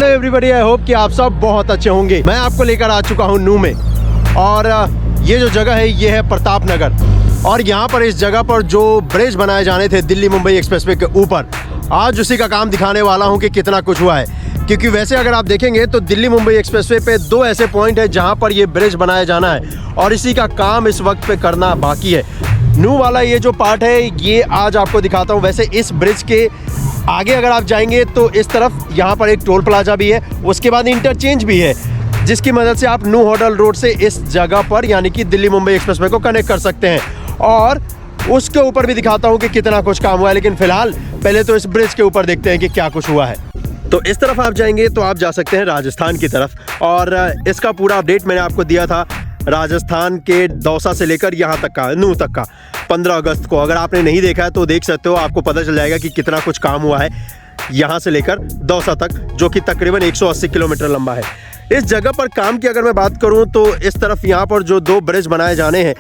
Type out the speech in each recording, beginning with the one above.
Hello everybody, I hope कि आप सब बहुत अच्छे होंगे। मैं आपको लेकर आ चुका हूं नू में, और ये जो जगह है ये है प्रताप नगर। और यहाँ पर इस जगह पर जो ब्रिज बनाए जाने थे दिल्ली मुंबई एक्सप्रेसवे के ऊपर, आज उसी का काम दिखाने वाला हूँ कि कितना कुछ हुआ है। क्योंकि वैसे अगर आप देखेंगे तो दिल्ली मुंबई एक्सप्रेसवे पे दो ऐसे पॉइंट है जहाँ पर ये ब्रिज बनाया जाना है और इसी का काम इस वक्त पे करना बाकी है। नू वाला ये जो पार्ट है ये आज आपको दिखाता हूँ। वैसे इस ब्रिज के आगे अगर आप जाएंगे तो इस तरफ यहाँ पर एक टोल प्लाजा भी है, उसके बाद इंटरचेंज भी है, जिसकी मदद से आप नू होटल रोड से इस जगह पर यानी कि दिल्ली मुंबई एक्सप्रेसवे को कनेक्ट कर सकते हैं। और उसके ऊपर भी दिखाता हूँ कि कितना कुछ काम हुआ है, लेकिन फिलहाल पहले तो इस ब्रिज के ऊपर देखते हैं कि क्या कुछ हुआ है। तो इस तरफ आप जाएंगे तो आप जा सकते हैं राजस्थान की तरफ, और इसका पूरा अपडेट मैंने आपको दिया था राजस्थान के दौसा से लेकर यहाँ तक का, नू तक का, 15 अगस्त को। अगर आपने नहीं देखा है तो देख सकते हो, आपको पता चल जाएगा कि कितना कुछ काम हुआ है यहाँ से लेकर दौसा तक, जो कि तकरीबन 180 किलोमीटर लंबा है। इस जगह पर काम की अगर मैं बात करूँ तो इस तरफ यहाँ पर जो दो ब्रिज बनाए जाने हैं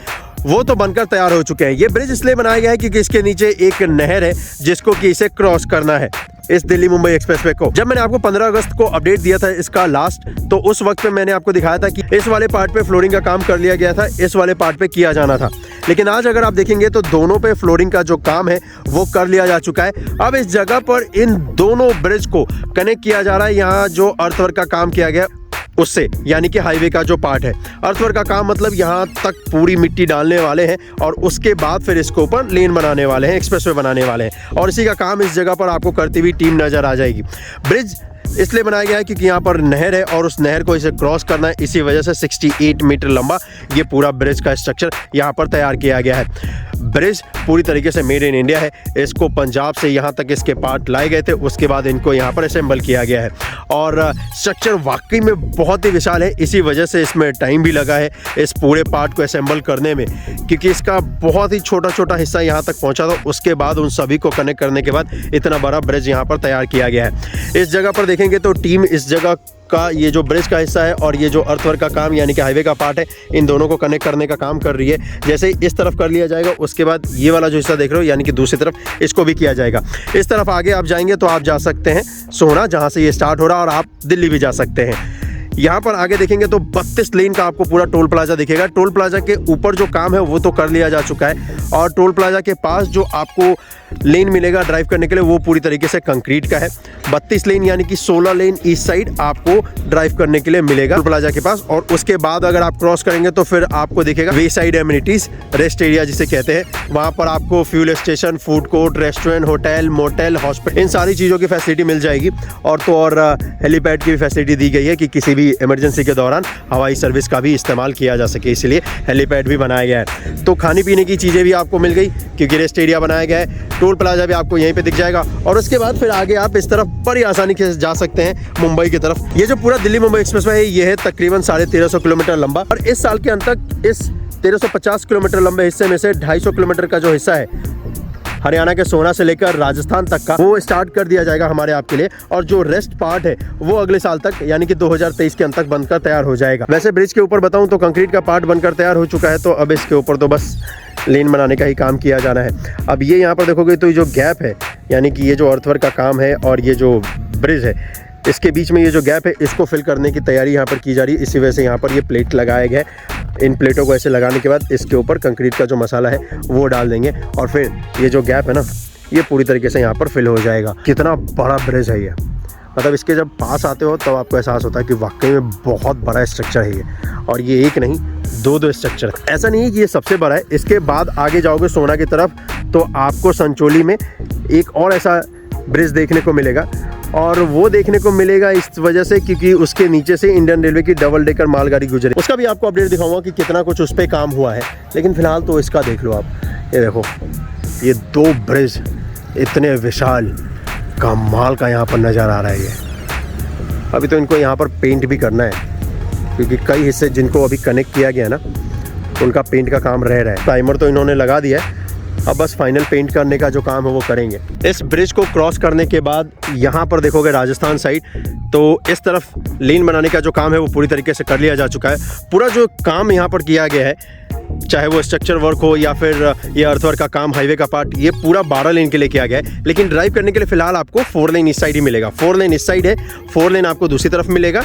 वो तो बनकर तैयार हो चुके हैं। ये ब्रिज इसलिए बनाया गया है क्योंकि इसके नीचे एक नहर है जिसको कि इसे क्रॉस करना है, इस दिल्ली मुंबई एक्सप्रेसवे को। जब मैंने आपको 15 अगस्त को अपडेट दिया था इसका लास्ट, तो उस वक्त में मैंने आपको दिखाया था कि इस वाले पार्ट पे फ्लोरिंग का काम कर लिया गया था, इस वाले पार्ट पे किया जाना था। लेकिन आज अगर आप देखेंगे तो दोनों पे फ्लोरिंग का जो काम है वो कर लिया जा चुका है। अब इस जगह पर इन दोनों ब्रिज को कनेक्ट किया जा रहा है। यहाँ जो अर्थवर्क का काम किया गया उससे, यानी कि हाईवे का जो पार्ट है, अर्थवर्क का काम मतलब यहाँ तक पूरी मिट्टी डालने वाले हैं और उसके बाद फिर इसके ऊपर लेन बनाने वाले हैं, एक्सप्रेसवे बनाने वाले हैं, और इसी का काम इस जगह पर आपको करती हुई टीम नजर आ जाएगी। ब्रिज इसलिए बनाया गया है क्योंकि यहाँ पर नहर है और उस नहर को इसे क्रॉस करना है, इसी वजह से 68 मीटर लंबा ये पूरा ब्रिज का स्ट्रक्चर यहाँ पर तैयार किया गया है। ब्रिज पूरी तरीके से मेड इन इंडिया है। इसको पंजाब से यहाँ तक इसके पार्ट लाए गए थे, उसके बाद इनको यहाँ पर असेंबल किया गया है, और स्ट्रक्चर वाकई में बहुत ही विशाल है। इसी वजह से इसमें टाइम भी लगा है इस पूरे पार्ट को असेंबल करने में, क्योंकि इसका बहुत ही छोटा छोटा हिस्सा यहाँ तक पहुँचा था, उसके बाद उन सभी को कनेक्ट करने के बाद इतना बड़ा ब्रिज यहाँ पर तैयार किया गया है। इस जगह पर देखेंगे तो टीम इस जगह का ये जो ब्रिज का हिस्सा है और ये जो अर्थवर्क का काम यानी कि हाईवे का पार्ट है, इन दोनों को कनेक्ट करने का काम कर रही है। जैसे ही इस तरफ कर लिया जाएगा उसके बाद ये वाला जो हिस्सा देख रहे हो यानी कि दूसरी तरफ, इसको भी किया जाएगा। इस तरफ आगे आप जाएंगे तो आप जा सकते हैं सोहना, जहाँ से ये स्टार्ट हो रहा है, और आप दिल्ली भी जा सकते हैं। यहाँ पर आगे देखेंगे तो 32 लेन का आपको पूरा टोल प्लाजा दिखेगा। टोल प्लाजा के ऊपर जो काम है वो तो कर लिया जा चुका है, और टोल प्लाजा के पास जो आपको लेन मिलेगा ड्राइव करने के लिए वो पूरी तरीके से कंक्रीट का है। 32 लेन यानी कि 16 लेन ईस्ट साइड आपको ड्राइव करने के लिए मिलेगा टोल प्लाजा के पास। और उसके बाद अगर आप क्रॉस करेंगे तो फिर आपको दिखेगा way side amenities, rest area जिसे कहते हैं। वहाँ पर आपको fuel station, food court, restaurant, hotel, motel, hospital, इन सारी चीज़ों की फैसिलिटी मिल जाएगी। और तो और हेलीपैड की भी फैसिलिटी दी गई है कि किसी भी इमरजेंसी के दौरान हवाई सर्विस का भी इस्तेमाल किया जा सके, इसलिए हेलीपैड भी बनाया गया है। तो खाने पीने की चीज़ें भी आपको मिल गई क्योंकि रेस्ट एरिया बनाया गया है। टोल प्लाजा भी आपको यहीं पे दिख जाएगा, और उसके बाद फिर आगे आप इस तरफ बड़ी आसानी से जा सकते हैं मुंबई की तरफ। ये जो पूरा दिल्ली मुंबई एक्सप्रेसवे है ये है तकरीबन 1350 किलोमीटर लंबा, और इस साल के अंत तक इस 1350 किलोमीटर लंबे हिस्से में से 250 किलोमीटर का जो हिस्सा है हरियाणा के सोहना से लेकर राजस्थान तक का, वो स्टार्ट कर दिया जाएगा हमारे आपके लिए, और जो रेस्ट पार्ट है वो अगले साल तक यानी कि 2023 के अंत तक बनकर तैयार हो जाएगा। वैसे ब्रिज के ऊपर बताऊं तो कंक्रीट का पार्ट बनकर तैयार हो चुका है, तो अब इसके ऊपर तो बस लेन बनाने का ही काम किया जाना है। अब ये यहाँ पर देखोगे तो ये जो गैप है यानी कि ये जो अर्थवर्क का काम है और ये जो ब्रिज है, इसके बीच में ये जो गैप है इसको फिल करने की तैयारी यहाँ पर की जा रही है। इसी वजह से यहाँ पर ये प्लेट लगाया गया है। इन प्लेटों को ऐसे लगाने के बाद इसके ऊपर कंक्रीट का जो मसाला है वो डाल देंगे, और फिर ये जो गैप है ना ये पूरी तरीके से यहाँ पर फिल हो जाएगा। कितना बड़ा ब्रिज है ये, मतलब इसके जब पास आते हो तब आपको एहसास होता है कि वाकई में बहुत बड़ा स्ट्रक्चर है ये, और ये एक नहीं दो स्ट्रक्चर है। ऐसा नहीं है कि ये सबसे बड़ा है। इसके बाद आगे जाओगे सोहना की तरफ तो आपको संचोली में एक और ऐसा ब्रिज देखने को मिलेगा, और वो देखने को मिलेगा इस वजह से क्योंकि उसके नीचे से इंडियन रेलवे की डबल डेकर मालगाड़ी गुजरे। उसका भी आपको अपडेट दिखाऊंगा कि कितना कुछ उस पर काम हुआ है, लेकिन फिलहाल तो इसका देख लो आप। ये देखो ये दो ब्रिज इतने विशाल कमाल का यहाँ पर नज़र आ रहा है। ये अभी तो इनको यहाँ पर पेंट भी करना है क्योंकि कई हिस्से जिनको अभी कनेक्ट किया गया ना उनका पेंट का काम रह रहा है। टाइमर तो इन्होंने लगा दिया है, अब बस फाइनल पेंट करने का जो काम है वो करेंगे। इस ब्रिज को क्रॉस करने के बाद यहाँ पर देखोगे राजस्थान साइड, तो इस तरफ लेन बनाने का जो काम है वो पूरी तरीके से कर लिया जा चुका है। पूरा जो काम यहाँ पर किया गया है चाहे वो स्ट्रक्चर वर्क हो या फिर ये अर्थवर्क का काम, हाईवे का पार्ट, ये पूरा 12 लेन के लिए किया गया है। लेकिन ड्राइव करने के लिए फिलहाल आपको 4 लेन इस साइड ही मिलेगा। 4 लेन इस साइड है, 4 लेन आपको दूसरी तरफ मिलेगा।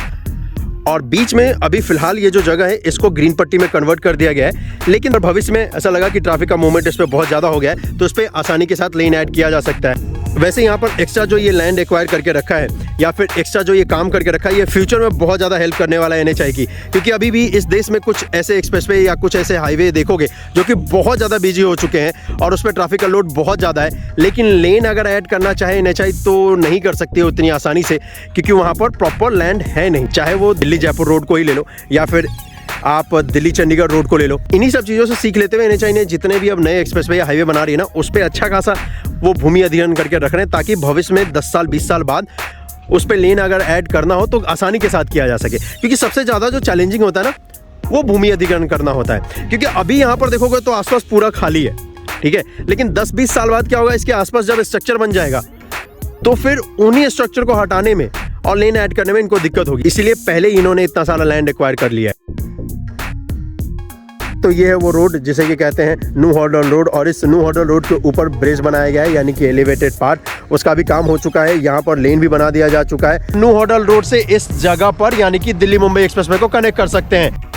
और बीच में अभी फिलहाल ये जो जगह है इसको ग्रीन पट्टी में कन्वर्ट कर दिया गया है। लेकिन भविष्य में ऐसा लगा कि ट्रैफिक का मूवमेंट इस पर बहुत ज़्यादा हो गया है, तो इस पर आसानी के साथ लेन ऐड किया जा सकता है। वैसे यहाँ पर एक्स्ट्रा जो ये लैंड एक्वायर करके रखा है या फिर एक्स्ट्रा जो ये काम करके रखा है, ये फ्यूचर में बहुत ज़्यादा हेल्प करने वाला है NHAI की। क्योंकि अभी भी इस देश में कुछ ऐसे एक्सप्रेसवे या कुछ ऐसे हाईवे देखोगे जो कि बहुत ज़्यादा बिजी हो चुके हैं और उस पर ट्रैफिक का लोड बहुत ज़्यादा है। लेकिन लेन अगर ऐड करना चाहे NHAI तो नहीं कर सकती है उतनी आसानी से, क्योंकि वहाँ पर प्रॉपर लैंड है नहीं। चाहे वो दिल्ली जयपुर रोड को ही ले लो या फिर आप दिल्ली चंडीगढ़ रोड को ले लो। इन्हीं सब चीज़ों से सीख लेते हुए NHAI ने जितने भी अब नए एक्सप्रेसवे या हाईवे बना रही है ना, उस पर अच्छा खासा वो भूमि अधिग्रहण करके रख रहे हैं, ताकि भविष्य में 10 साल 20 साल बाद उस पर लेन अगर ऐड करना हो तो आसानी के साथ किया जा सके। क्योंकि सबसे ज़्यादा जो चैलेंजिंग होता है ना, वो भूमि अधिग्रहण करना होता है। क्योंकि अभी यहाँ पर देखोगे तो आसपास पूरा खाली है, ठीक है, लेकिन 10-20 साल बाद क्या होगा, इसके आसपास जब स्ट्रक्चर बन जाएगा तो फिर उन्हीं स्ट्रक्चर को हटाने में और लेन ऐड करने में इनको दिक्कत होगी। इसीलिए पहले इन्होंने इतना सारा लैंड एक्वायर कर लिया है। तो ये है वो रोड जिसे कि कहते हैं न्यू हॉर्डल रोड, और इस न्यू हॉर्डल रोड के ऊपर ब्रिज बनाया गया है, यानी कि एलिवेटेड पार्ट, उसका भी काम हो चुका है। यहाँ पर लेन भी बना दिया जा चुका है। न्यू हॉर्डल रोड से इस जगह पर यानी कि दिल्ली मुंबई एक्सप्रेसवे को कनेक्ट कर सकते हैं।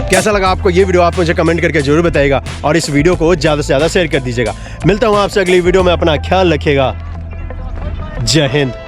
कैसा लगा आपको ये वीडियो, आप मुझे कमेंट करके जरूर बताइएगा और इस वीडियो को ज़्यादा से ज़्यादा शेयर कर दीजिएगा। मिलता हूँ आपसे अगली वीडियो में, अपना ख्याल रखिएगा। जय हिंद।